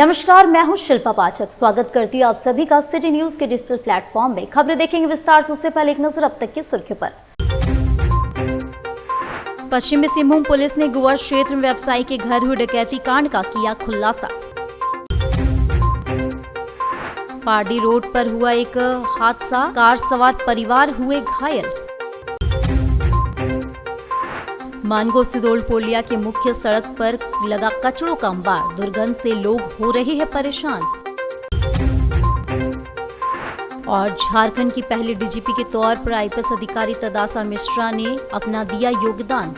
नमस्कार, मैं हूं शिल्पा पाठक। स्वागत करती हूं आप सभी का सिटी न्यूज के डिजिटल प्लेटफॉर्म में। खबरें देखेंगे विस्तार से, उससे पहले एक नजर अब तक की सुर्खियों पर। पश्चिमी सिंहभूम पुलिस ने गोवा क्षेत्र में व्यवसायी के घर हुए डकैती कांड का किया खुलासा। पार्डी रोड पर हुआ एक हादसा, कार सवार परिवार हुए घायल। मानगो स्थित ओल्ड पोलिया के मुख्य सड़क पर लगा कचड़ों का अंबार, दुर्गंध से लोग हो रहे हैं परेशान। और झारखंड की पहली डीजीपी के तौर पर आईपीएस अधिकारी तदासा मिश्रा ने अपना दिया योगदान।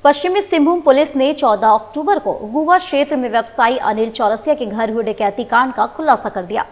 पश्चिमी सिंहभूम पुलिस ने 14 अक्टूबर को गोवा क्षेत्र में व्यवसायी अनिल चौरसिया के घर हुए डकैती कांड का खुलासा कर दिया।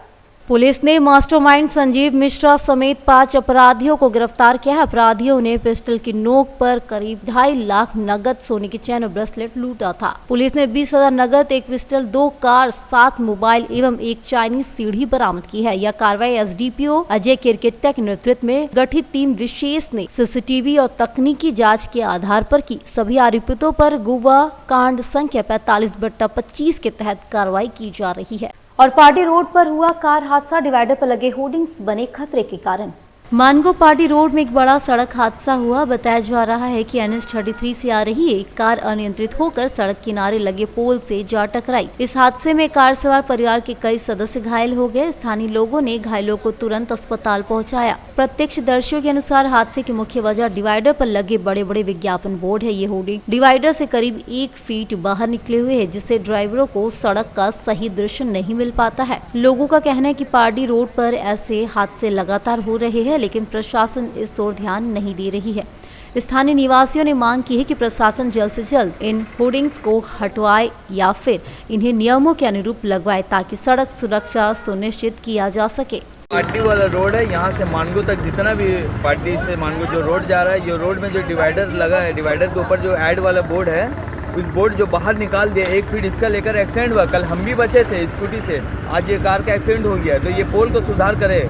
पुलिस ने मास्टरमाइंड संजीव मिश्रा समेत 5 अपराधियों को गिरफ्तार किया है। अपराधियों ने पिस्टल की नोक पर करीब 2.5 लाख नगद, सोने की चैन और ब्रेसलेट लूटा था। पुलिस ने 20,000 नगद, एक पिस्टल, 2 कार, 7 मोबाइल एवं एक चाइनीज सीढ़ी बरामद की है। यह कार्रवाई एसडीपीओ अजय किरकिट्टा के नेतृत्व में गठित टीम विशेष ने सीसीटीवी और तकनीकी जाँच के आधार पर की। सभी आरोपितों पर गोवा कांड संख्या 45/25 के तहत कार्रवाई की जा रही है। और पार्डी रोड पर हुआ कार हादसा, डिवाइडर पर लगे होर्डिंग्स बने खतरे के कारण। मानगो पार्डी रोड में एक बड़ा सड़क हादसा हुआ। बताया जा रहा है कि NH 33 से आ रही एक कार अनियंत्रित होकर सड़क किनारे लगे पोल से जा टकराई। इस हादसे में कार सवार परिवार के कई सदस्य घायल हो गए। स्थानीय लोगों ने घायलों को तुरंत अस्पताल पहुंचाया। प्रत्यक्षदर्शियों के अनुसार हादसे की मुख्य वजह डिवाइडर पर लगे बड़े बड़े विज्ञापन बोर्ड है। ये होर्डिंग डिवाइडर से करीब 1 फीट बाहर निकले हुए हैं, जिससे ड्राइवरों को सड़क का सही दृश्य नहीं मिल पाता है। लोगों का कहना है कि पार्डी रोड पर ऐसे हादसे लगातार हो रहे हैं, लेकिन प्रशासन इस ओर ध्यान नहीं दे रही है। स्थानीय निवासियों ने मांग की है कि प्रशासन जल्द से जल्द इन होर्डिंग्स को हटवाए या फिर इन्हें नियमों के अनुरूप लगवाए, ताकि सड़क सुरक्षा सुनिश्चित किया जा सके। पार्टी वाला रोड है, यहाँ से मानगो तक जितना भी पार्टी से मानगो जो रोड जा रहा है, ये रोड में जो डिवाइडर लगा है, डिवाइडर के ऊपर जो ऐड वाला बोर्ड है, उस बोर्ड जो बाहर निकाल दिया 1 फीट, इसका लेकर एक्सीडेंट हुआ। कल हम भी बचे थे स्कूटी से, आज ये कार का एक्सीडेंट हो गया। तो ये पोल को सुधार करे,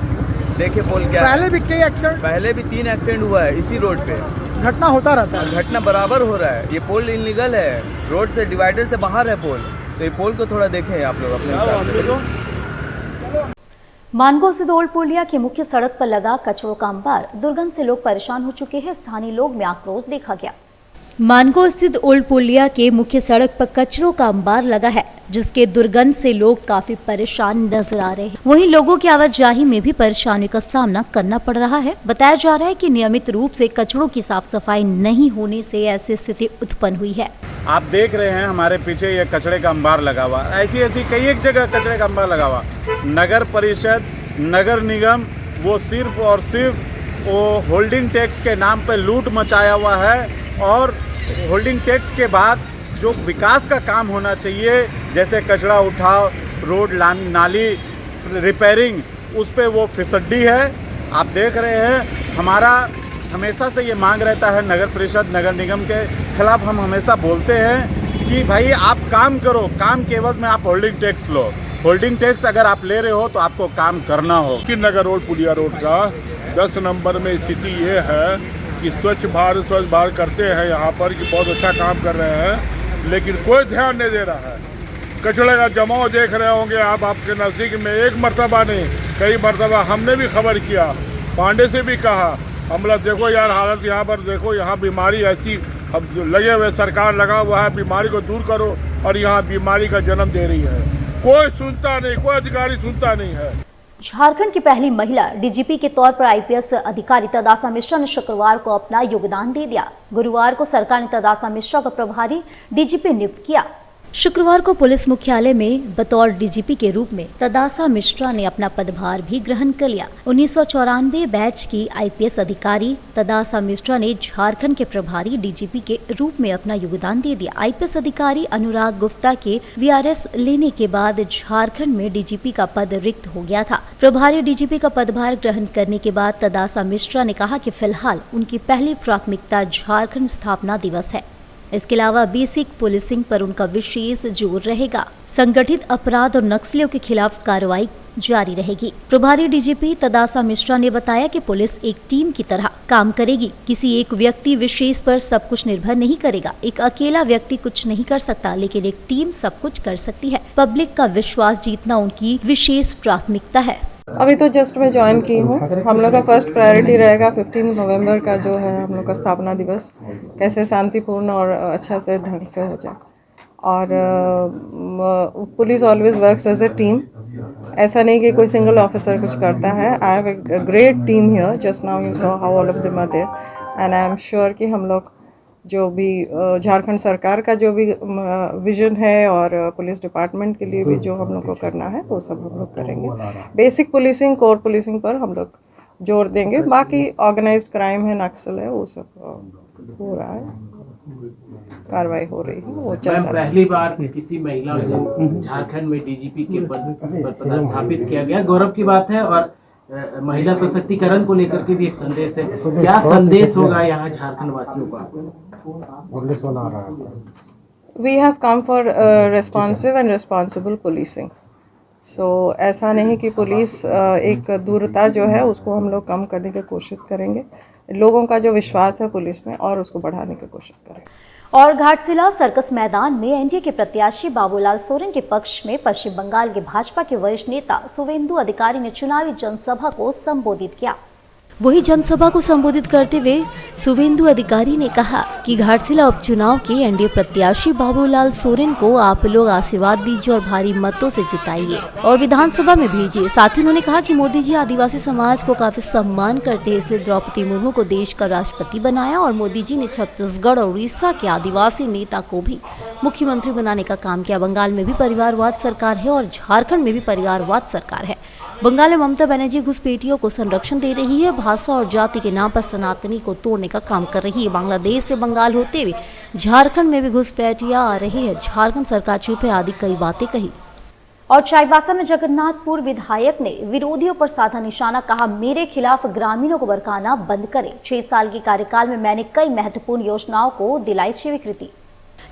देखे पोल क्या पहले है। भी कई एक्सीडेंट, पहले भी 3 एक्सीडेंट हुआ है इसी रोड पे। घटना होता रहता है, घटना बराबर हो रहा है। ये पोल इलीगल है, रोड से डिवाइडर से बाहर है पोल, तो ये पोल को थोड़ा देखें आप लोग अपने हिसाब से। मानगो स्थित ओल्ड पोलिया के मुख्य सड़क पर लगा कचड़ों का अंबार, दुर्गंध से लोग परेशान हो चुके हैं। स्थानीय लोग में आक्रोश देखा गया। मानगो स्थित ओल्ड पोलिया के मुख्य सड़क पर कचरों का अंबार लगा है, जिसके दुर्गंध से लोग काफी परेशान नजर आ रहे हैं। वहीं लोगों की आवाजाही में भी परेशानी का सामना करना पड़ रहा है। बताया जा रहा है कि नियमित रूप से कचरों की साफ सफाई नहीं होने से ऐसी स्थिति उत्पन्न हुई है। आप देख रहे हैं हमारे पीछे ये कचरे का अंबार लगा हुआ, ऐसी कई एक जगह कचरे का अंबार लगा हुआ। नगर परिषद, नगर निगम वो सिर्फ और सिर्फ वो होल्डिंग टैक्स के नाम पे लूट मचाया हुआ है। और होल्डिंग टैक्स के बाद जो विकास का काम होना चाहिए, जैसे कचरा उठाव, रोड नाली रिपेयरिंग, उस पे वो फिसड्डी है। आप देख रहे हैं हमारा हमेशा से ये मांग रहता है, नगर परिषद, नगर निगम के खिलाफ हम हमेशा बोलते हैं कि भाई आप काम करो, काम के एवज में आप होल्डिंग टैक्स लो। होल्डिंग टैक्स अगर आप ले रहे हो तो आपको काम करना हो। कि नगर रोड, पुलिया रोड का 10 नंबर में स्थिति ये है कि स्वच्छ भारत करते हैं यहाँ पर, कि बहुत अच्छा काम कर रहे हैं, लेकिन कोई ध्यान नहीं दे रहा है। कचड़े का जमाव देख रहे होंगे आप, आपके नज़दीक में एक मरतबा नहीं, कई मरतबा हमने भी खबर किया, पांडे से भी कहा, हमला देखो यार हालत यहाँ पर देखो, यहाँ बीमारी ऐसी, अब जो लगे हुए सरकार लगा हुआ है, बीमारी को दूर करो, और यहाँ बीमारी का जन्म दे रही है। कोई सुनता नहीं, कोई अधिकारी सुनता नहीं है। झारखंड की पहली महिला डीजीपी के तौर पर आईपीएस अधिकारी तदासा मिश्रा ने शुक्रवार को अपना योगदान दे दिया। गुरुवार को सरकार ने तदासा मिश्रा को प्रभारी डीजीपी नियुक्त किया। शुक्रवार को पुलिस मुख्यालय में बतौर डीजीपी के रूप में तदासा मिश्रा ने अपना पदभार भी ग्रहण कर लिया। 1994 बैच की आईपीएस अधिकारी तदासा मिश्रा ने झारखंड के प्रभारी डीजीपी के रूप में अपना योगदान दे दिया। आईपीएस अधिकारी अनुराग गुप्ता के वीआरएस लेने के बाद झारखंड में डीजीपी का पद रिक्त हो गया था। प्रभारी डीजीपी का पदभार ग्रहण करने के बाद तदासा मिश्रा ने कहा कि फिलहाल उनकी पहली प्राथमिकता झारखंड स्थापना दिवस है। इसके अलावा बेसिक पुलिसिंग पर उनका विशेष जोर रहेगा। संगठित अपराध और नक्सलियों के खिलाफ कार्रवाई जारी रहेगी। प्रभारी डीजीपी तदासा मिश्रा ने बताया कि पुलिस एक टीम की तरह काम करेगी। किसी एक व्यक्ति विशेष पर सब कुछ निर्भर नहीं करेगा। एक अकेला व्यक्ति कुछ नहीं कर सकता, लेकिन एक टीम सब कुछ कर सकती है। पब्लिक का विश्वास जीतना उनकी विशेष प्राथमिकता है। अभी तो जस्ट मैं ज्वाइन की हूँ। हम लोग का फर्स्ट प्रायोरिटी रहेगा 15 नवंबर का जो है हम लोग का स्थापना दिवस, कैसे शांतिपूर्ण और अच्छा से ढंग से हो जाए। और police always works as a team. ऐसा नहीं कि कोई सिंगल ऑफिसर कुछ करता है। I have a great team here. Just now you saw how all of them are there and I am sure कि हम लोग जो भी झारखंड सरकार का जो भी विजन है और पुलिस डिपार्टमेंट के लिए भी जो हम लोग को करना है वो सब हम लोग करेंगे। बेसिक पुलिसिंग, कोर पुलिसिंग पर हम लोग जोर देंगे। बाकी ऑर्गेनाइज्ड क्राइम है, नक्सल है, वो सब हो रहा है, कार्रवाई हो रही है, वो चल रहा है। पहली बार किसी महिला को झारखंड में डीजीपी के पद पर पदस्थापित किया गया, गौरव की बात है। और महिला सशक्तिकरण को लेकर के भी एक संदेश है। क्या संदेश होगा यहाँ झारखंड वासियों का? We have come for responsive and responsible policing. So ऐसा नहीं कि पुलिस एक दूरता जो है उसको हम लोग कम करने की कोशिश करेंगे। लोगों का जो विश्वास है पुलिस में और उसको बढ़ाने की कोशिश करेंगे। और घाटशिला सर्कस मैदान में एनडीए के प्रत्याशी बाबूलाल सोरेन के पक्ष में पश्चिम बंगाल के भाजपा के वरिष्ठ नेता शुभेंदु अधिकारी ने चुनावी जनसभा को संबोधित किया। वही जनसभा को संबोधित करते हुए शुभेंदु अधिकारी ने कहा कि घाटशिला उपचुनाव के एनडीए प्रत्याशी बाबूलाल सोरेन को आप लोग आशीर्वाद दीजिए और भारी मतों से जिताइए और विधानसभा में भेजिए। साथ ही उन्होंने कहा कि मोदी जी आदिवासी समाज को काफी सम्मान करते हैं, इसलिए द्रौपदी मुर्मू को देश का राष्ट्रपति बनाया और मोदी जी ने छत्तीसगढ़ और उड़ीसा के आदिवासी नेता को भी मुख्यमंत्री बनाने का काम किया। बंगाल में भी परिवारवाद सरकार है और झारखंड में भी परिवारवाद सरकार है। बंगाल में ममता बनर्जी घुसपैठियों को संरक्षण दे रही है, भाषा और जाति के नाम पर सनातनी को तोड़ने का काम कर रही है। बांग्लादेश से बंगाल होते हुए झारखंड में भी घुसपैठियां आ रही है। झारखंड सरकार चुप है आदि कई बातें कही। और चाईबासा में जगन्नाथपुर विधायक ने विरोधियों पर साधा निशाना, कहा मेरे खिलाफ ग्रामीणों को भड़काना बंद करें। 6 साल के कार्यकाल में मैंने कई महत्वपूर्ण योजनाओं को दिलाई स्वीकृति।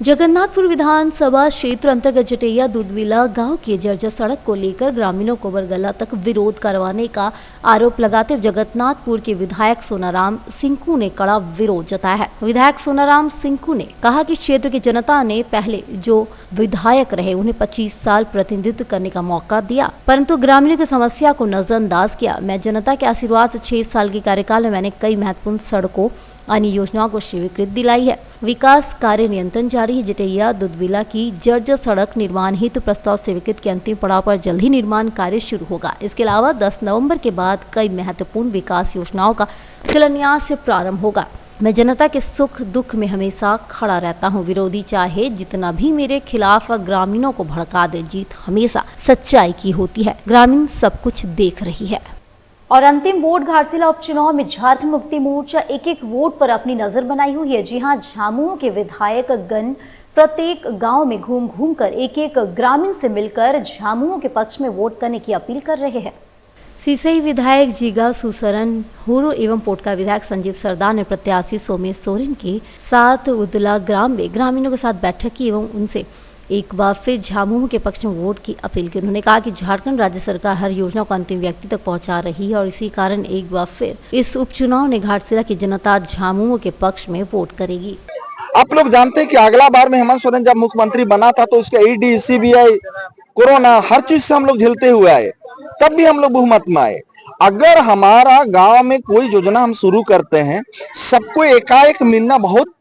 जगन्नाथपुर विधानसभा क्षेत्र अंतर्गत जटैया दूधविला गांव की जर्जर सड़क को लेकर ग्रामीणों को बरगला तक विरोध करवाने का आरोप लगाते हुए जगन्नाथपुर के विधायक सोनाराम सिंकू ने कड़ा विरोध जताया है। विधायक सोनाराम सिंकू ने कहा कि क्षेत्र की जनता ने पहले जो विधायक रहे उन्हें 25 साल प्रतिनिधित्व करने का मौका दिया, परंतु ग्रामीणों की समस्या को नजरअंदाज किया। मैं जनता के आशीर्वाद से 6 साल के कार्यकाल में मैंने कई महत्वपूर्ण सड़कों अन्य योजनाओं को स्वीकृति दिलाई है। विकास कार्य नियंत्रण जारी है। जटैया दूधविला की जर्जर सड़क निर्माण हेतु प्रस्ताव स्वीकृत के अंतिम पड़ाव पर जल्द ही निर्माण कार्य शुरू होगा। इसके अलावा 10 नवंबर के बाद कई महत्वपूर्ण विकास योजनाओं का शिलान्यास से प्रारंभ होगा। मैं जनता के सुख दुख में हमेशा खड़ा रहता हूं। विरोधी चाहे जितना भी मेरे खिलाफ ग्रामीणों को भड़का दे, जीत हमेशा सच्चाई की होती है। ग्रामीण सब कुछ देख रही है। और अंतिम वोट घाटशिला उपचुनाव में झारखंड मुक्ति मोर्चा एक वोट पर अपनी नजर बनाई हुई है। जी हां, झामुमो के विधायक गण प्रत्येक गांव में घूम घूम कर एक ग्रामीण से मिलकर झामुमो के पक्ष में वोट करने की अपील कर रहे हैं। सीसई विधायक जीगा सुसरन होरो एवं पोटका विधायक संजीव सरदार ने प्रत्याशी सोमेश सोरेन के साथ उदला ग्राम में ग्रामीणों के साथ बैठक की एवं उनसे एक बार फिर झामुमो के पक्ष में वोट की अपील की। उन्होंने कहा कि झारखंड राज्य सरकार हर योजना को अंतिम व्यक्ति तक पहुंचा रही है और इसी कारण एक बार फिर इस उपचुनाव में घाटशिला की जनता झामुमो के पक्ष में वोट करेगी। आप लोग जानते हैं कि अगला बार में हेमंत सोरेन जब मुख्यमंत्री बना था तो उसका ईडी, सीबीआई, कोरोना हर चीज से हम लोग झेलते हुए आए, तब भी हम लोग बहुमत में आए। अगर हमारा गांव में कोई योजना हम शुरू करते हैं, सबको एकाएक मिलना बहुत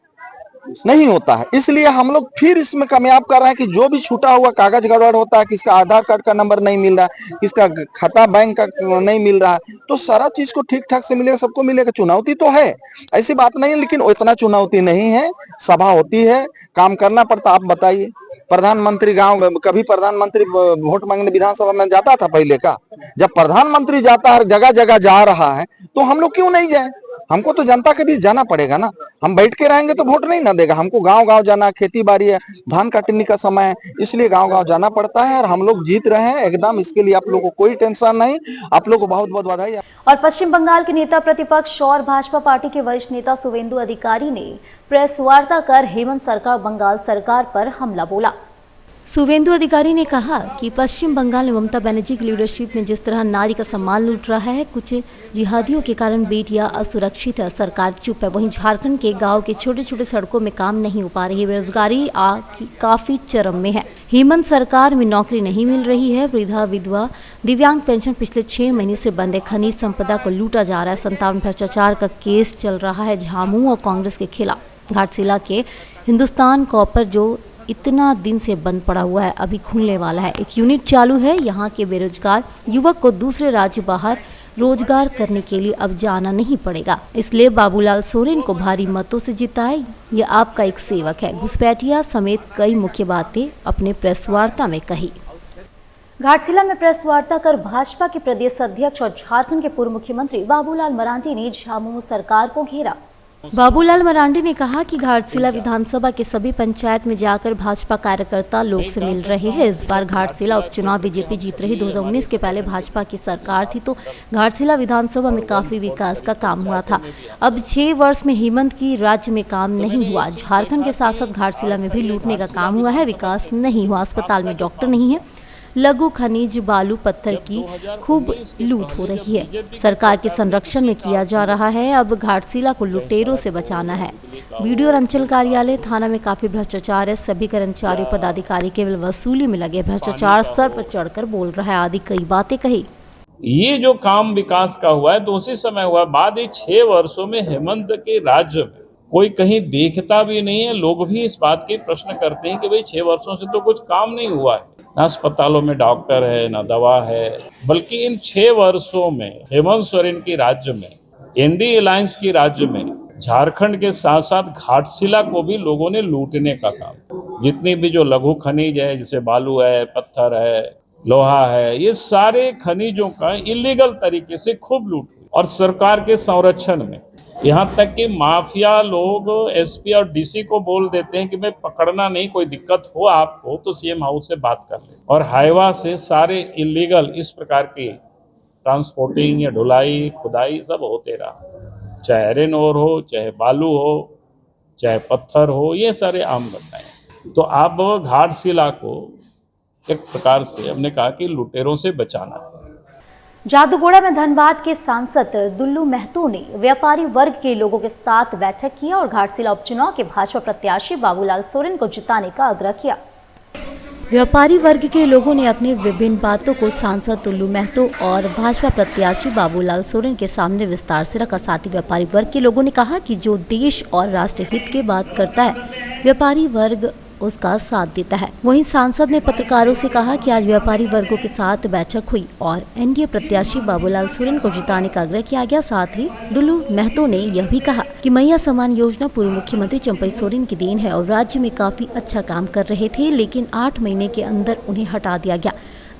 नहीं होता है, इसलिए हम लोग फिर इसमें कामयाब कर रहे हैं कि जो भी छूटा हुआ कागज गड़बड़ होता है, किसका आधार कार्ड का नंबर नहीं मिल रहा है, किसका खाता बैंक का नहीं मिल रहा है, तो सारा चीज को ठीक ठाक से मिलेगा, सबको मिलेगा। चुनौती तो है, ऐसी बात नहीं है, लेकिन इतना चुनौती नहीं है। सभा होती है, काम करना पड़ता। आप बताइए, प्रधानमंत्री गांव में कभी प्रधानमंत्री वोट मांगने विधानसभा में जाता था पहले का? जब प्रधानमंत्री जाता है, जगह जगह जा रहा है, तो हम लोग क्यों नहीं जाए? हमको तो जनता के बीच जाना पड़ेगा ना। हम बैठ के रहेंगे तो वोट नहीं ना देगा। हमको गांव गांव जाना, खेती बाड़ी है, धान काटने का समय है, इसलिए गांव गांव जाना पड़ता है। और हम लोग जीत रहे हैं एकदम, इसके लिए आप लोग को कोई टेंशन नहीं। आप लोग को बहुत बहुत बधाई। और पश्चिम बंगाल के नेता प्रतिपक्ष और भाजपा पार्टी के वरिष्ठ नेता शुवेंदु अधिकारी ने प्रेस वार्ता कर हेमंत सरकार बंगाल सरकार पर हमला बोला। शुवेंदु अधिकारी ने कहा कि पश्चिम बंगाल में ममता बनर्जी की लीडरशिप में जिस तरह नारी का सम्मान लूट रहा है, कुछ जिहादियों के कारण बेटियां असुरक्षित है, सरकार चुप है। वहीं झारखंड के गांव के छोटे छोटे सड़कों में काम नहीं हो पा रही, बेरोजगारी काफी चरम में है। हेमंत सरकार में नौकरी नहीं मिल रही है, वृद्धा विधवा दिव्यांग पेंशन पिछले 6 महीने से बंद है, खनिज संपदा को लूटा जा रहा है, 57 भ्रष्टाचार का केस चल रहा है झामू और कांग्रेस के खिलाफ। घाटशिला के हिंदुस्तान कॉपर जो इतना दिन से बंद पड़ा हुआ है अभी खुलने वाला है। एक यूनिट चालू है। यहाँ के बेरोजगार युवक को दूसरे राज्य बाहर रोजगार करने के लिए अब जाना नहीं पड़ेगा, इसलिए बाबूलाल सोरेन को भारी मतों से जिताए। ये आपका एक सेवक है, घुसपैठिया समेत कई मुख्य बातें अपने प्रेस वार्ता में कही। घाटशिला में प्रेस वार्ता कर भाजपा के प्रदेश अध्यक्ष और झारखंड के पूर्व मुख्यमंत्री बाबूलाल मरांडी ने झामुमो सरकार को घेरा। बाबूलाल मरांडी ने कहा कि घाटशिला विधानसभा के सभी पंचायत में जाकर भाजपा कार्यकर्ता लोग से मिल रहे हैं। इस बार घाटशिला उपचुनाव बीजेपी जीत रही। 2019 के पहले भाजपा की सरकार थी तो घाटशिला विधानसभा में काफी विकास का काम हुआ था। अब 6 वर्ष में हेमंत की राज्य में काम नहीं हुआ। झारखंड के साथ साथ घाटशिला में भी लूटने का काम हुआ है, विकास नहीं हुआ। अस्पताल में डॉक्टर नहीं है, लघु खनिज बालू पत्थर की खूब लूट हो रही है, सरकार के संरक्षण में किया जा रहा है। अब घाटशिला को लुटेरों से बचाना है। वीडियो और अंचल कार्यालय थाना में काफी भ्रष्टाचार है, सभी कर्मचारी पदाधिकारी केवल वसूली में लगे, भ्रष्टाचार सर पर चढ़कर बोल रहा है, आदि कई बातें कही। ये जो काम विकास का हुआ है तो उसी समय हुआ। बाद 6 वर्षों में हेमंत के राज्य में कोई कहीं देखता भी नहीं है। लोग भी इस बात के प्रश्न करते हैं कि भाई 6 वर्षों से तो कुछ काम नहीं हुआ है, ना अस्पतालों में डॉक्टर है, ना दवा है। बल्कि इन 6 वर्षों में हेमंत सोरेन की राज्य में, एनडीए अलायंस की राज्य में झारखंड के साथ साथ घाटशिला को भी लोगों ने लूटने का काम, जितनी भी जो लघु खनिज है, जैसे बालू है, पत्थर है, लोहा है, ये सारे खनिजों का इलीगल तरीके से खूब लूट हुई। और सरकार के संरक्षण में यहाँ तक कि माफिया लोग एसपी और डीसी को बोल देते हैं कि मैं पकड़ना नहीं, कोई दिक्कत हो आपको तो सीएम हाउस से बात कर ले। और हाईवा से सारे इलीगल इस प्रकार की ट्रांसपोर्टिंग या ढुलाई खुदाई सब होते रहा, चाहे आयरन ओर हो, चाहे बालू हो, चाहे पत्थर हो, ये सारे आम घटनाएं। तो अब घाटशिला को एक प्रकार से हमने कहा कि लुटेरों से बचाना है। जादूगोड़ा में धनबाद के सांसद दुल्लू महतो ने व्यापारी वर्ग के लोगों के साथ बैठक किया और घाटशिला उपचुनाव के भाजपा प्रत्याशी बाबूलाल सोरेन को जिताने का आग्रह किया। व्यापारी वर्ग के लोगों ने अपनी विभिन्न बातों को सांसद दुल्लू महतो और भाजपा प्रत्याशी बाबूलाल सोरेन के सामने विस्तार से रखा। साथ ही व्यापारी वर्ग के लोगों ने कहा कि जो देश और राष्ट्र हित की बात करता है, व्यापारी वर्ग उसका साथ देता है। वहीं सांसद ने पत्रकारों से कहा कि आज व्यापारी वर्गों के साथ बैठक हुई और एनडीए प्रत्याशी बाबूलाल सोरेन को जिताने का आग्रह किया गया। साथ ही दुल्लू महतो ने यह भी कहा कि मैया सम्मान योजना पूर्व मुख्यमंत्री चंपई सोरेन की देन है और राज्य में काफी अच्छा काम कर रहे थे, लेकिन 8 महीने के अंदर उन्हें हटा दिया गया।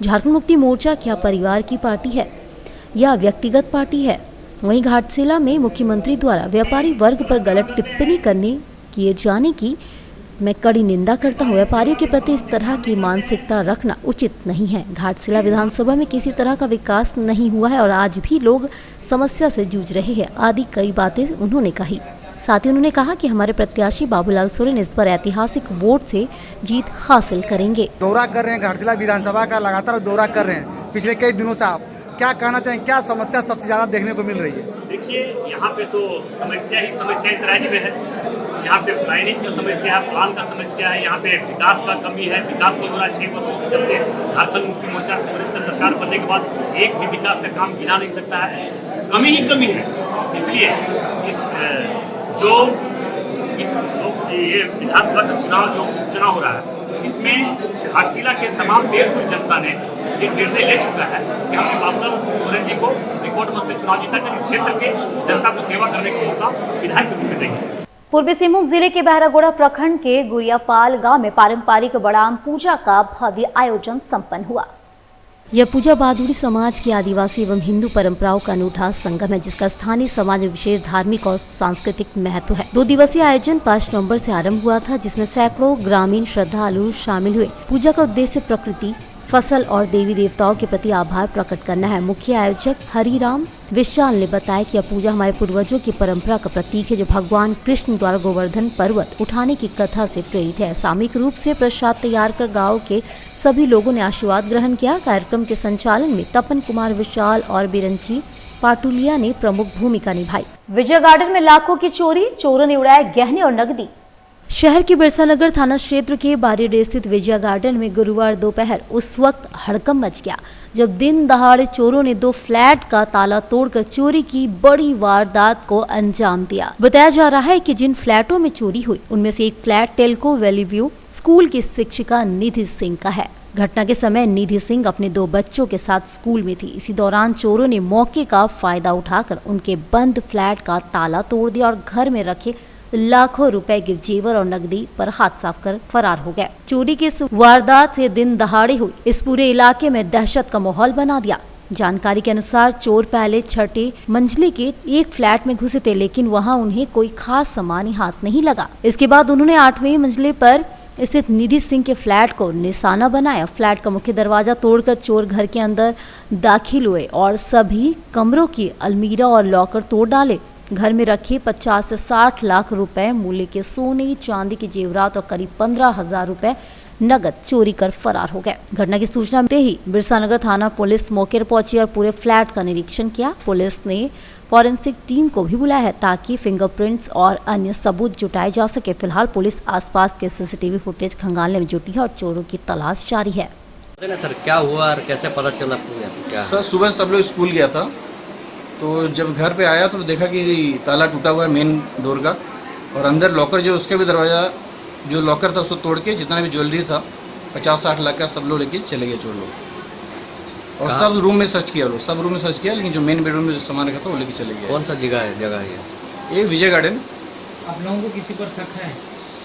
झारखंड मुक्ति मोर्चा क्या परिवार की पार्टी है या व्यक्तिगत पार्टी है? वहीं घाटशिला में मुख्यमंत्री द्वारा व्यापारी वर्ग पर गलत टिप्पणी किए जाने की मैं कड़ी निंदा करता हूँ। व्यापारियों के प्रति इस तरह की मानसिकता रखना उचित नहीं है। घाटशिला विधानसभा में किसी तरह का विकास नहीं हुआ है और आज भी लोग समस्या से जूझ रहे हैं, आदि कई बातें उन्होंने कही। साथ ही उन्होंने कहा कि हमारे प्रत्याशी बाबूलाल सोरेन इस बार ऐतिहासिक वोट से जीत हासिल करेंगे। दौरा कर रहे हैं, घाटशिला विधानसभा का लगातार दौरा कर रहे हैं पिछले कई दिनों से। आप क्या कहना चाहें, क्या समस्या सबसे ज्यादा देखने को मिल रही है? देखिए, यहाँ पे तो समस्या इस राज्य में है। यहाँ पे प्लानिंग की समस्या है, प्लान का समस्या है, यहाँ पे विकास का कमी है, विकास नहीं हो रहा। 6 वर्षों से जब से झारखंड मुक्ति मोर्चा कांग्रेस का सरकार बनने के बाद एक भी विकास का काम गिना नहीं सकता है, कमी ही कमी है। इसलिए ये विधानसभा का चुनाव हो रहा है, इसमें घाटशिला के तमाम देरपुर जनता ने एक निर्णय ले चुका है कि हमने बाबूलाल सोरेन जी को रिकॉर्ड मत से चुनाव जीता कर इस क्षेत्र के जनता को सेवा करने का मौका विधायक के रूप में देंगे। पूर्वी सिंहभूम जिले के बहरागोड़ा प्रखंड के गुरियापाल गांव में पारंपरिक बड़ाम पूजा का भव्य आयोजन संपन्न हुआ। यह पूजा बादुड़ी समाज की आदिवासी एवं हिंदू परंपराओं का अनूठा संगम है, जिसका स्थानीय समाज में विशेष धार्मिक और सांस्कृतिक महत्व है। 2 दिवसीय आयोजन 5 नवंबर से आरंभ हुआ था, जिसमें सैकड़ों ग्रामीण श्रद्धालु शामिल हुए। पूजा का उद्देश्य प्रकृति, फसल और देवी देवताओं के प्रति आभार प्रकट करना है। मुख्य आयोजक हरिराम विशाल ने बताया कि यह पूजा हमारे पूर्वजों की परंपरा का प्रतीक है, जो भगवान कृष्ण द्वारा गोवर्धन पर्वत उठाने की कथा से प्रेरित है। सामूहिक रूप से प्रसाद तैयार कर गांव के सभी लोगों ने आशीर्वाद ग्रहण किया। कार्यक्रम के संचालन में तपन कुमार विशाल और बिरंची पाटुलिया ने प्रमुख भूमिका निभाई। विजय गार्डन में लाखों की चोरी, चोरों ने उड़ाए गहने और नकदी। शहर के बिरसानगर थाना क्षेत्र के बारीडे स्थित विजय गार्डन में गुरुवार दोपहर उस वक्त हड़कंप मच गया जब दिन दहाड़े चोरों ने 2 फ्लैट का ताला तोड़कर चोरी की बड़ी वारदात को अंजाम दिया। बताया जा रहा है कि जिन फ्लैटों में चोरी हुई उनमें से एक flat Telco valley view school की शिक्षिका निधि सिंह का है। घटना के समय निधि सिंह अपने 2 बच्चों के साथ स्कूल में थी। इसी दौरान चोरों ने मौके का फायदा उठाकर उनके बंद फ्लैट का ताला तोड़ दिया और घर में रखे लाखों रुपए के जेवर और नकदी पर हाथ साफ कर फरार हो गए। चोरी की इस वारदात से दिन दहाड़े हुई इस पूरे इलाके में दहशत का माहौल बना दिया। जानकारी के अनुसार चोर पहले 6ठी मंजिले के एक फ्लैट में घुसे थे, लेकिन वहां उन्हें कोई खास सामान हाथ नहीं लगा। इसके बाद उन्होंने 8वीं मंजिले पर स्थित निधि सिंह के फ्लैट को निशाना बनाया। फ्लैट का मुख्य दरवाजा तोड़कर चोर घर के अंदर दाखिल हुए और सभी कमरों की अलमीरा और लॉकर तोड़ डाले। घर में रखे 50 से 60 लाख रुपए मूल्य के सोने चांदी के जेवरात और करीब 15,000 रुपए नगद चोरी कर फरार हो गए। घटना की सूचना मिलते ही बिरसानगर थाना पुलिस मौके पर पहुंची और पूरे फ्लैट का निरीक्षण किया। पुलिस ने फॉरेंसिक टीम को भी बुलाया है ताकि फिंगरप्रिंट्स और अन्य सबूत जुटाए जा सके। फिलहाल पुलिस आसपास के सीसीटीवी फुटेज खंगालने में जुटी है और चोरों की तलाश जारी है। सर क्या हुआ और कैसे पता चला? क्या सर सुबह सब लोग स्कूल गया था, तो जब घर पे आया तो देखा कि ताला टूटा हुआ है मेन डोर का, और अंदर लॉकर जो उसका भी दरवाज़ा जो लॉकर था उसको तोड़ के जितना भी ज्वेलरी था 50-60 लाख का सब लोग लेके चले गए चोर लोग। और सब रूम में सर्च किया, सब रूम में सर्च किया, लेकिन जो मेन बेडरूम में जो सामान रखा था वो लेके चले गए। कौन सा जगह है ये विजय गार्डन। आप लोगों को किसी पर शक है?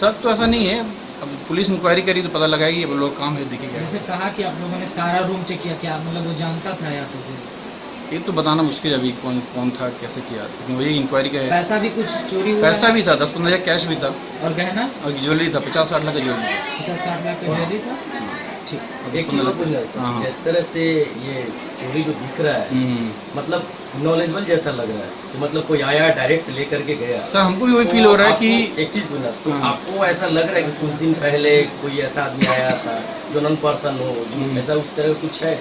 शक तो ऐसा नहीं है, अब पुलिस इंक्वायरी करी तो पता लगाएगी, अब लोग काम है देखेगा। जैसे कहा कि आप लोगों ने सारा रूम चेक किया, क्या मतलब वो जानता था या तो ये तो बताना मुश्किल है अभी कौन था कैसे किया, लेकिन वही इंक्वायरी का है। पैसा भी कुछ चोरी हुआ? पैसा भी था 10-15 हज़ार कैश भी था और गहना और ज्वेलरी था 50-60 लाख का ज्वेलरी। 50-60 लाख का ज्वेलरी था। ठीक। एक चीज़ और पूछना है, जिस तरह से ये चोरी जो दिख रहा है मतलब नॉलेजेबल जैसा लग रहा है, तो मतलब कोई आया डायरेक्ट लेकर के गया। सर हमको भी वही फील हो रहा है कि एक चीज़ पूछना, तो आपको ऐसा लग रहा है कि कुछ दिन पहले कोई ऐसा आदमी आया था जो नॉन पर्सन हो, ऐसा उस तरह कुछ है?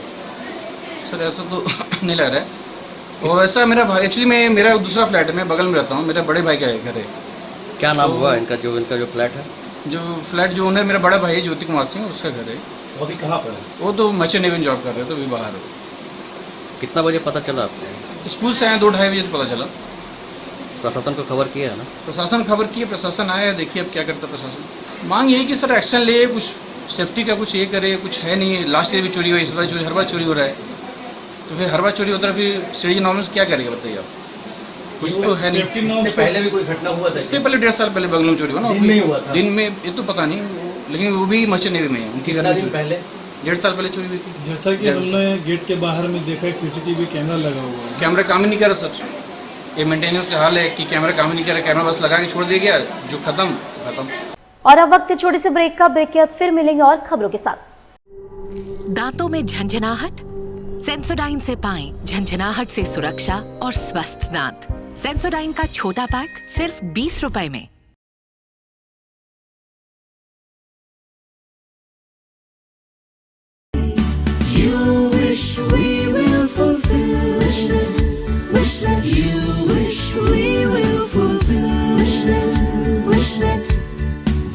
सर ऐसा तो नहीं लग रहा है। और ऐसा मेरा भाई एक्चुअली मेरा दूसरा फ्लैट है, मैं बगल में रहता हूँ, मेरा बड़े भाई का घर है। क्या नाम हुआ इनका जो फ्लैट है? जो फ्लैट जो ओनर मेरा बड़ा भाई है ज्योति कुमार सिंह, उसका घर है। वो अभी कहाँ पर है? वो तो मर्चेंट नेवी में जॉब कर रहे थे, तो अभी बाहर हो। कितना बजे पता चला आपको? स्कूल से आए 2-2:30 बजे तो पता चला। प्रशासन को खबर किया है ना? प्रशासन खबर की, प्रशासन आया, देखिए अब क्या करता प्रशासन। मांग यही कि सर एक्शन ले, कुछ सेफ्टी का कुछ ये करे, कुछ है नहीं। लास्ट ईयर भी चोरी हुई, इस बार चोरी, हर बार चोरी हो रहा है, तो फिर हर बार चोरी होता है, फिर सीढ़ी नॉर्मल क्या करेगा बताइए आप? कुछ तो है नहीं। इससे पहले भी कोई घटना हुआ था? इससे पहले 1.5 साल पहले बगल में चोरी हुआ ना। दिन में ही हुआ था? दिन में ये तो पता नहीं, लेकिन वो भी मर्चेंट नेवी में है, उनके घर में पहले 1.5 साल पहले चोरी हुई थी। जैसा कि हमने गेट के बाहर में देखा एक सीसीटीवी कैमरा लगा हुआ है। कैमरा काम ही नहीं कर रहा सर, ये मेंटेनेंस का हाल है कि कैमरा काम ही नहीं कर रहा। कैमरा बस लगा के छोड़ दिया गया, जो खत्म। और अब वक्त छोटे से ब्रेक का। ब्रेक के बाद फिर मिलेंगे और खबरों के साथ। दांतों में झंझनाहट? सेंसोडाइन से पाएं झंझनाहट से सुरक्षा और स्वस्थ दांत। सेंसोडाइन का छोटा पैक सिर्फ 20 रुपए में।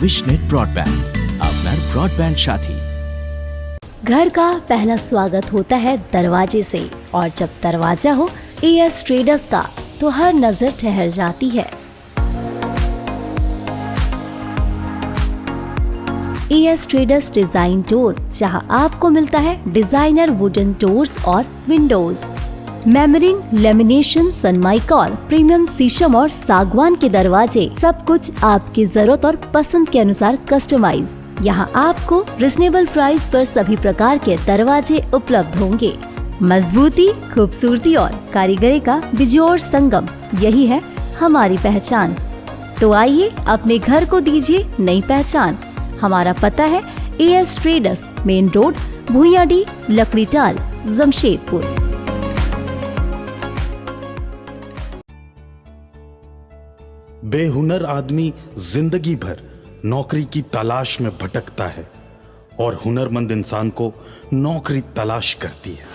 विशनेट ब्रॉडबैंड, আপনার ब्रॉडबैंड साथी। घर का पहला स्वागत होता है दरवाजे से, और जब दरवाजा हो एएस ट्रेडर्स का तो हर नजर ठहर जाती है। एएस ट्रेडर्स डिजाइन डोर, जहां आपको मिलता है डिजाइनर वुडन डोर्स और विंडोज, मेमरिंग, लेमिनेशन, सनमाइका, प्रीमियम शीशम और सागवान के दरवाजे, सब कुछ आपकी जरूरत और पसंद के अनुसार कस्टमाइज। यहाँ आपको रिजनेबल प्राइस पर सभी प्रकार के दरवाजे उपलब्ध होंगे। मजबूती, खूबसूरती और कारीगरी का बिजोड़ संगम, यही है हमारी पहचान। तो आइए अपने घर को दीजिए नई पहचान। हमारा पता है AS traders, main road, Bhuiyadih, Lakdital, Jamshedpur. बेहुनर आदमी जिंदगी भर नौकरी की तलाश में भटकता है और हुनरमंद इंसान को नौकरी तलाश करती है।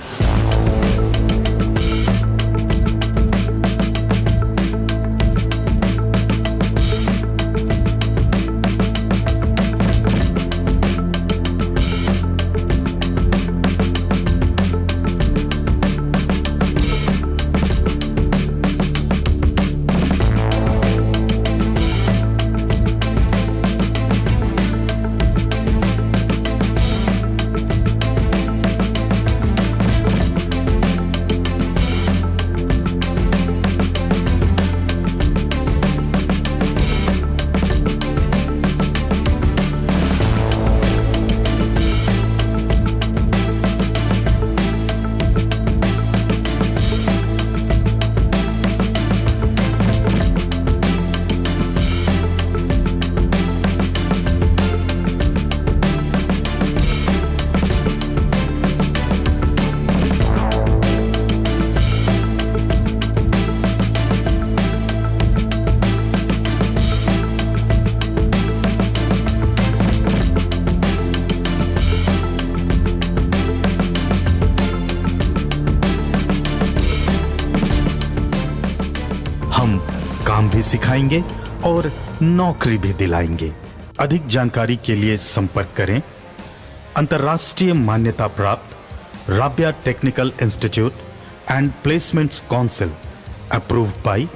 काम भी सिखाएंगे और नौकरी भी दिलाएंगे। अधिक जानकारी के लिए संपर्क करें अंतर्राष्ट्रीय मान्यता प्राप्त Rabia technical institute and placements council approved by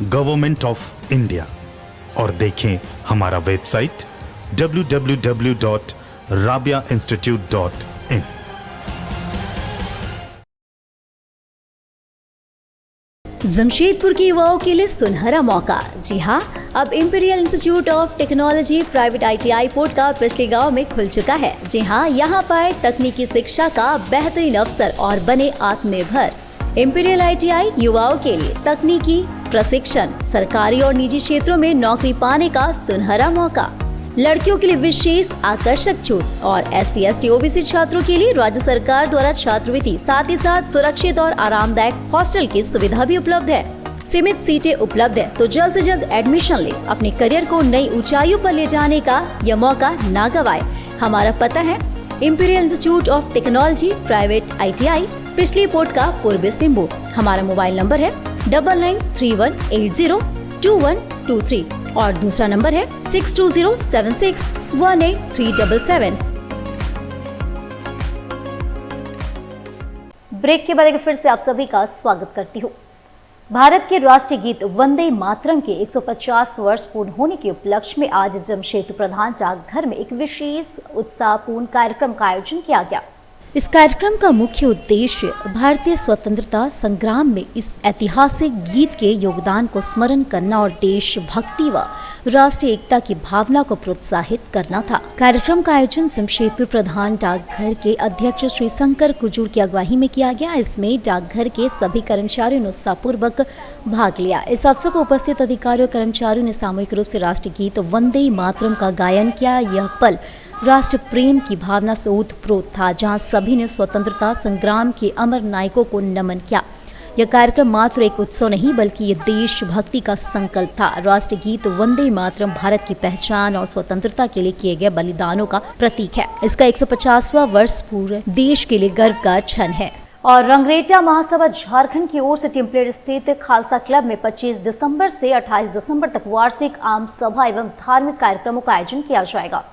government of India और देखें हमारा वेबसाइट www.rabiainstitute.in। जमशेदपुर के युवाओं के लिए सुनहरा मौका। जी हाँ, अब imperial institute of technology private ITI port का पिछले गांव में खुल चुका है। जी हाँ, यहाँ पाए तकनीकी शिक्षा का बेहतरीन अवसर और बने आत्मनिर्भर। इंपीरियल ITI युवाओं के लिए तकनीकी प्रशिक्षण, सरकारी और निजी क्षेत्रों में नौकरी पाने का सुनहरा मौका। लड़कियों के लिए विशेष आकर्षक छूट और SC ST OBC छात्रों के लिए राज्य सरकार द्वारा छात्रवृत्ति, साथ ही साथ सुरक्षित और आरामदायक हॉस्टल की सुविधा भी उपलब्ध है। सीमित सीटें उपलब्ध है, तो जल्द से जल्द एडमिशन ले अपने करियर को नई ऊंचाइयों पर ले जाने का यह मौका ना गवाए। हमारा पता है imperial institute of technology private ITI पिछली पोर्ट का पूर्वी सिंहभूम। हमारा मोबाइल नंबर है 9931802123 और दूसरा नंबर है 6207618377। ब्रेक के बाद एक फिर से आप सभी का स्वागत करती हूँ। भारत के राष्ट्रीय गीत वंदे मातरम के 150 वर्ष पूर्ण होने के उपलक्ष्य में आज जमशेदपुर प्रधान डाकघर में एक विशेष उत्साहपूर्ण कार्यक्रम का आयोजन किया गया। इस कार्यक्रम का मुख्य उद्देश्य भारतीय स्वतंत्रता संग्राम में इस ऐतिहासिक गीत के योगदान को स्मरण करना और देशभक्ति व राष्ट्रीय एकता की भावना को प्रोत्साहित करना था। कार्यक्रम का आयोजन जमशेदपुर प्रधान डाकघर के अध्यक्ष श्री शंकर कुजूर की अगुवाई में किया गया। इसमें डाकघर के सभी कर्मचारियों ने उत्साहपूर्वक भाग लिया। इस अवसर पर उपस्थित अधिकारियों और कर्मचारियों ने सामूहिक रूप से राष्ट्रीय गीत वंदे मातरम का गायन किया। यह पल राष्ट्र प्रेम की भावना से ओतप्रोत था, जहां सभी ने स्वतंत्रता संग्राम के अमर नायकों को नमन किया। यह कार्यक्रम मात्र एक उत्सव नहीं बल्कि ये देशभक्ति का संकल्प था। राष्ट्रीय गीत वंदे मातरम भारत की पहचान और स्वतंत्रता के लिए किए गए बलिदानों का प्रतीक है। इसका 150वां वर्ष पूरे देश के लिए गर्व का क्षण है। और रंगरेटा महासभा झारखंड की ओर से टेम्पलेट स्थित खालसा क्लब में 25 दिसंबर से 28 दिसंबर तक वार्षिक आम सभा एवं धार्मिक कार्यक्रमों का आयोजन किया जाएगा।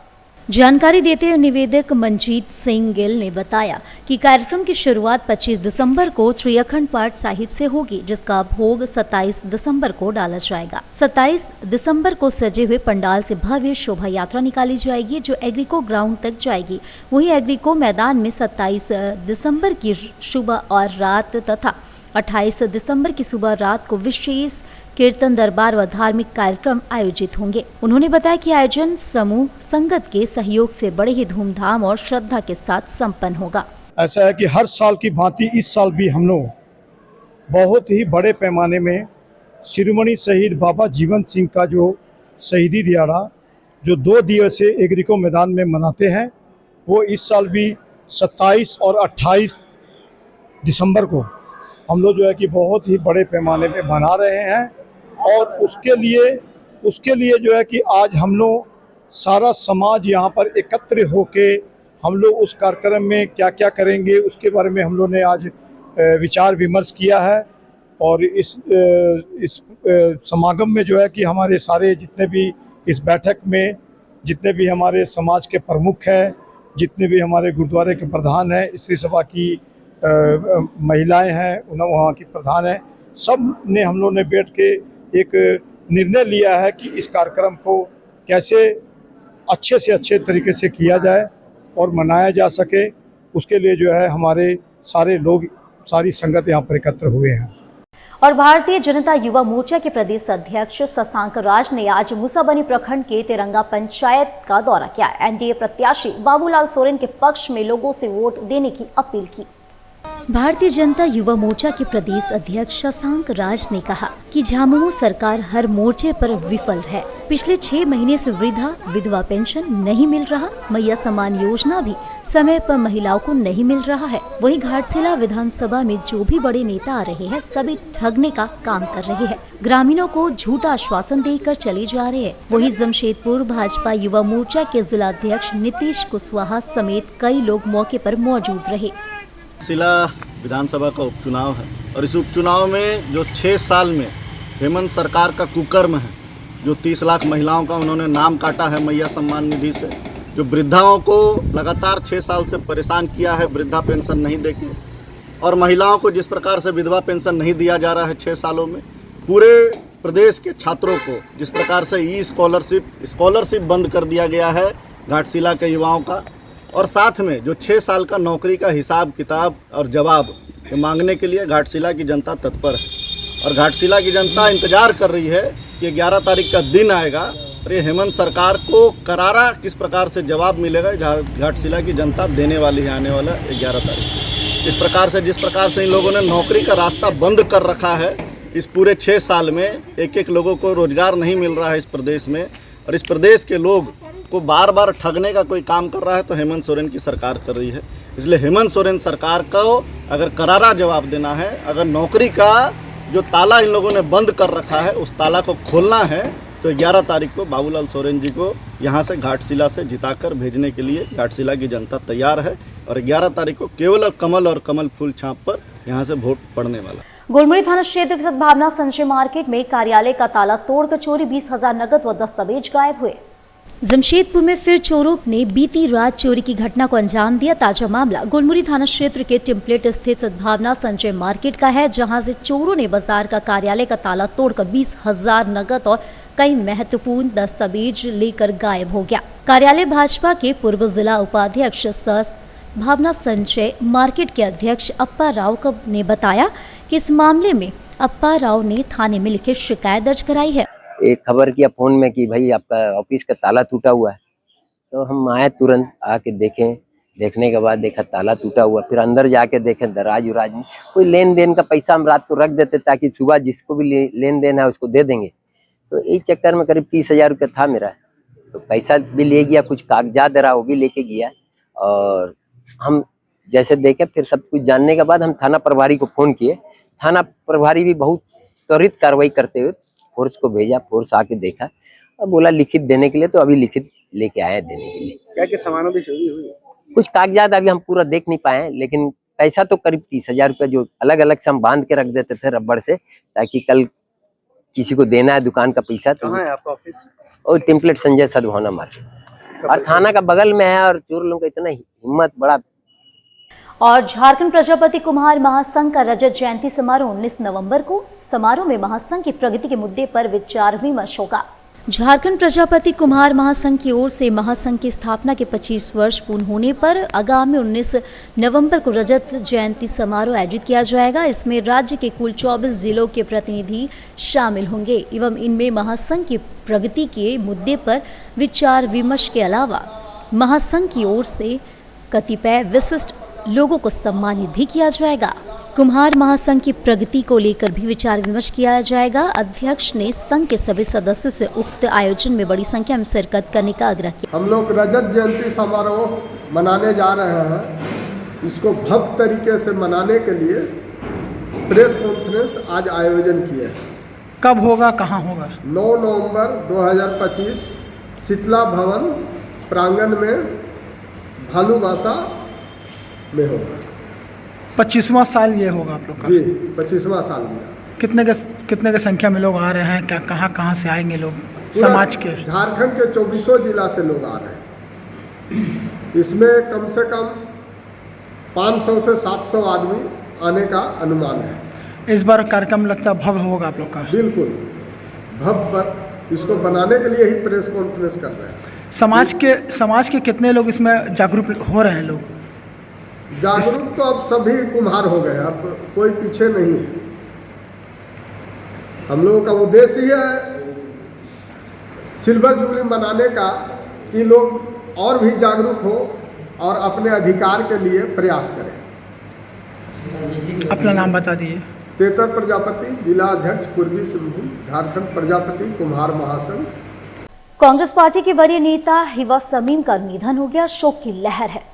जानकारी देते हुए निवेदक मंजीत सिंह गिल ने बताया कि कार्यक्रम की शुरुआत 25 दिसंबर को श्री अखंड पाठ साहिब से होगी, जिसका भोग 27 दिसंबर को डाला जाएगा। 27 दिसंबर को सजे हुए पंडाल से भव्य शोभा यात्रा निकाली जाएगी, जो एग्रीको ग्राउंड तक जाएगी। वहीं एग्रीको मैदान में 27 दिसंबर की सुबह और रात तथा 28 दिसंबर की सुबह रात को विशेष कीर्तन दरबार व धार्मिक कार्यक्रम आयोजित होंगे। उन्होंने बताया कि आयोजन समूह संगत के सहयोग से बड़े ही धूमधाम और श्रद्धा के साथ संपन्न होगा। ऐसा है कि हर साल की भांति इस साल भी हम लोग बहुत ही बड़े पैमाने में शिरोमणि शहीद बाबा जीवन सिंह का जो शहीदी दिहाड़ा जो 2 दिवसीय एग्रीको मैदान में मनाते हैं, वो इस साल भी 27 और 28 दिसंबर को हम लोग जो है कि बहुत ही बड़े पैमाने पे मना रहे हैं। और उसके लिए जो है कि आज हम लोग सारा समाज यहाँ पर एकत्र होके हम लोग उस कार्यक्रम में क्या क्या करेंगे उसके बारे में हम लोग ने आज विचार विमर्श किया है। और इस समागम में जो है कि हमारे सारे जितने भी इस बैठक में जितने भी हमारे समाज के प्रमुख हैं, जितने भी हमारे गुरुद्वारे के प्रधान हैं, स्त्री सभा की महिलाएं हैं, वहाँ की प्रधान हैं, सब ने हम लोग ने बैठ के एक निर्णय लिया है कि इस कार्यक्रम को कैसे अच्छे से अच्छे तरीके से किया जाए और मनाया जा सके। उसके लिए जो है हमारे सारे लोग, सारी संगत यहाँ पर एकत्र हुए हैं। और भारतीय जनता युवा मोर्चा के प्रदेश अध्यक्ष शशांक राज ने आज मूसाबनी प्रखंड के तिरंगा पंचायत का दौरा किया। एनडीए प्रत्याशी बाबूलाल सोरेन के पक्ष में लोगों से वोट देने की अपील की। भारतीय जनता युवा मोर्चा के प्रदेश अध्यक्ष शशांक राज ने कहा कि झामुमो सरकार हर मोर्चे पर विफल है। पिछले 6 महीने से वृद्धा विधवा पेंशन नहीं मिल रहा, मैया सम्मान योजना भी समय पर महिलाओं को नहीं मिल रहा है। वहीं घाटशिला विधानसभा में जो भी बड़े नेता आ रहे हैं सभी ठगने का काम कर रहे हैं, ग्रामीणों को झूठा आश्वासन देकर चले जा रहे हैं। वहीं जमशेदपुर भाजपा युवा मोर्चा के जिलाध्यक्ष नीतीश कुशवाहा समेत कई लोग मौके पर मौजूद रहे। घाटशिला विधानसभा का उपचुनाव है और इस उपचुनाव में जो 6 साल में हेमंत सरकार का कुकर्म है, जो 30 लाख महिलाओं का उन्होंने नाम काटा है मैया सम्मान निधि से, जो वृद्धाओं को लगातार 6 साल से परेशान किया है वृद्धा पेंशन नहीं देके, और महिलाओं को जिस प्रकार से विधवा पेंशन नहीं दिया जा रहा है 6 सालों में, पूरे प्रदेश के छात्रों को जिस प्रकार से ई स्कॉलरशिप बंद कर दिया गया है घाटशिला के युवाओं का, और साथ में जो 6 साल का नौकरी का हिसाब किताब और जवाब मांगने के लिए घाटशिला की जनता तत्पर है। और घाटशिला की जनता इंतजार कर रही है कि 11 तारीख का दिन आएगा और ये हेमंत सरकार को करारा किस प्रकार से जवाब मिलेगा घाटशिला की जनता देने वाली है आने वाला 11 तारीख। इस प्रकार से जिस प्रकार से इन लोगों ने नौकरी का रास्ता बंद कर रखा है, इस पूरे 6 साल में एक लोगों को रोजगार नहीं मिल रहा है इस प्रदेश में, और इस प्रदेश के लोग को बार बार ठगने का कोई काम कर रहा है तो हेमंत सोरेन की सरकार कर रही है। इसलिए हेमंत सोरेन सरकार को अगर करारा जवाब देना है, अगर नौकरी का जो ताला इन लोगों ने बंद कर रखा है उस ताला को खोलना है, तो 11 तारीख को बाबूलाल सोरेन जी को यहाँ से घाटशिला से जिताकर भेजने के लिए घाटशिला की जनता तैयार है। और 11 तारीख को केवल कमल और कमल फूल छाप पर यहाँ से वोट पड़ने वाला। गोलमुरी थाना क्षेत्र के सद्भावना संजय मार्केट में कार्यालय का ताला तोड़कर चोरी 20,000 नकद व दस्तावेज गायब हुए। जमशेदपुर में फिर चोरों ने बीती रात चोरी की घटना को अंजाम दिया। ताजा मामला गोलमुरी थाना क्षेत्र के टेम्पलेट स्थित सद्भावना संजय मार्केट का है, जहां से चोरों ने बाजार का कार्यालय का ताला तोड़कर 20,000 नकद और कई महत्वपूर्ण दस्तावेज लेकर गायब हो गया। कार्यालय भाजपा के पूर्व जिला उपाध्यक्ष सद्भावना संजय मार्केट के अध्यक्ष अप्पा राव ने बताया कि इस मामले में अप्पा राव ने थाने में लिखित शिकायत दर्ज कराई है। एक खबर किया फोन में कि भाई आपका ऑफिस का ताला टूटा हुआ है, तो हम आए, तुरंत आके देखें। देखने के बाद देखा ताला टूटा हुआ, फिर अंदर जाके देखें दराज उराज में कोई लेन देन का पैसा हम रात को रख देते ताकि सुबह जिसको भी लेन देन है उसको दे देंगे। तो इस चक्कर में करीब 30,000 रुपया था मेरा, तो पैसा भी ले गया, कुछ कागजात रहा वो भी लेके गया। और हम जैसे देखे फिर सब कुछ जानने के बाद हम थाना प्रभारी को फोन किए। थाना प्रभारी भी बहुत त्वरित कार्रवाई करते हुए फोर्स को भेजा। फोर्स आके देखा और बोला लिखित देने के लिए, तो अभी लिखित लेके आया देने के लिए। क्या क्या सामानों की चोरी हुई? कुछ कागजात अभी हम पूरा देख नहीं पाए, लेकिन पैसा तो करीब 30,000 रुपया जो अलग अलग से हम बांध के रख देते थे रबड़ से, ताकि कल किसी को देना है दुकान का पैसा। तो कहाँ है आपका ऑफिस? और टेम्पलेट संजय सद्भावना मार्केट, और थाना का बगल में है। और चोर लोगों का इतना हिम्मत बड़ा। और झारखंड प्रजापति कुम्हार महासंघ का रजत जयंती समारोह 19 नवंबर को। समारोह में महासंघ की प्रगति के मुद्दे पर विचार विमर्श होगा। झारखंड प्रजापति कुम्हार महासंघ की ओर से महासंघ की स्थापना के 25 वर्ष पूर्ण होने पर आगामी 19 नवंबर को रजत जयंती समारोह आयोजित किया जाएगा। इसमें राज्य के कुल 24 जिलों के प्रतिनिधि शामिल होंगे एवं इनमें महासंघ की प्रगति के मुद्दे पर विचार विमर्श के अलावा महासंघ की ओर से कतिपय विशिष्ट लोगों को सम्मानित भी किया जाएगा। कुम्हार महासंघ की प्रगति को लेकर भी विचार विमर्श किया जाएगा। अध्यक्ष ने संघ के सभी सदस्यों से उक्त आयोजन में बड़ी संख्या में शिरकत करने का आग्रह किया। हम लोग रजत जयंती समारोह मनाने जा रहे हैं। इसको भव्य तरीके से मनाने के लिए प्रेस कॉन्फ्रेंस आज आयोजन किया है। कब होगा, कहाँ होगा? 9 नवंबर 2025 शीतला भवन प्रांगण में भालूबासा में होगा। 25वां साल ये होगा आप लोग का? जी, 25वां साल में। कितने के संख्या में लोग आ रहे हैं? क्या कहाँ से आएंगे लोग समाज के? झारखंड के 24 जिला से लोग आ रहे हैं। इसमें कम से कम 500 से 700 आदमी आने का अनुमान है। इस बार कार्यक्रम लगता है भव्य होगा आप लोग का? बिल्कुल भव्य। इसको बनाने के लिए ही प्रेस कॉन्फ्रेंस कर रहे हैं। समाज के कितने लोग इसमें जागरूक हो रहे हैं? लोग जागरूक तो अब सभी कुम्हार हो गए, अब कोई पीछे नहीं है। हम लोगों का उद्देश्य ही है सिल्वर जुबली मनाने का कि लोग और भी जागरूक हो और अपने अधिकार के लिए प्रयास करें। अपना नाम बता दीजिए। तेतर प्रजापति, जिला अध्यक्ष पूर्वी सिंहभूम, झारखंड प्रजापति कुम्हार महासंघ। कांग्रेस पार्टी के वरीय नेता हिवा शमीम का निधन हो गया, शोक की लहर है।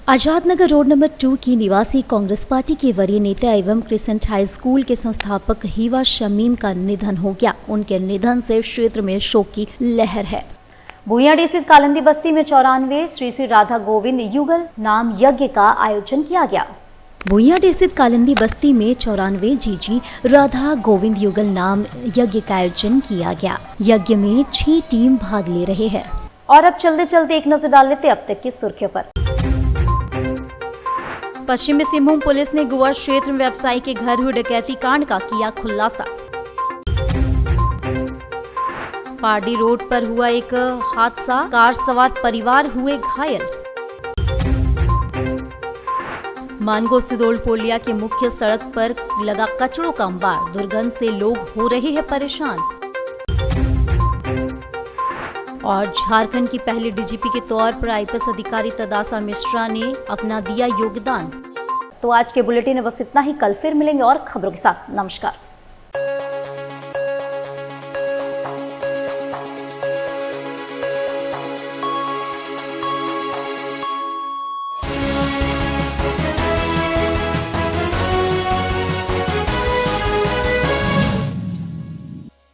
आजाद नगर रोड नंबर 2 की निवासी कांग्रेस पार्टी के वरीय नेता एवं क्रिसेंट हाई स्कूल के संस्थापक हिवा शमीम का निधन हो गया। उनके निधन से क्षेत्र में शोक की लहर है। भुइयाडी स्थित कालिंदी बस्ती में 94 श्री श्री राधा गोविंद युगल नाम यज्ञ का आयोजन किया गया। भुइयाडी स्थित कालिंदी बस्ती में 94 जीजी राधा गोविंद युगल नाम यज्ञ का आयोजन किया गया। यज्ञ में 6 टीम भाग ले रहे हैं। और अब चलते चलते एक नजर डाल लेते अब तक की सुर्खियों पर। पश्चिमी सिंहभूम पुलिस ने गोवा क्षेत्र में व्यवसायी के घर हुए डकैती कांड का किया खुलासा। पारडी रोड पर हुआ एक हादसा, कार सवार परिवार हुए घायल। मानगो सिदोल पोलिया के मुख्य सड़क पर लगा कचड़ों का अंबार, दुर्गंध से लोग हो रहे हैं परेशान। और झारखंड की पहली डीजीपी के तौर पर आईपीएस अधिकारी तदासा मिश्रा ने अपना दिया योगदान। तो आज के बुलेटिन में बस इतना ही। कल फिर मिलेंगे और खबरों के साथ। नमस्कार।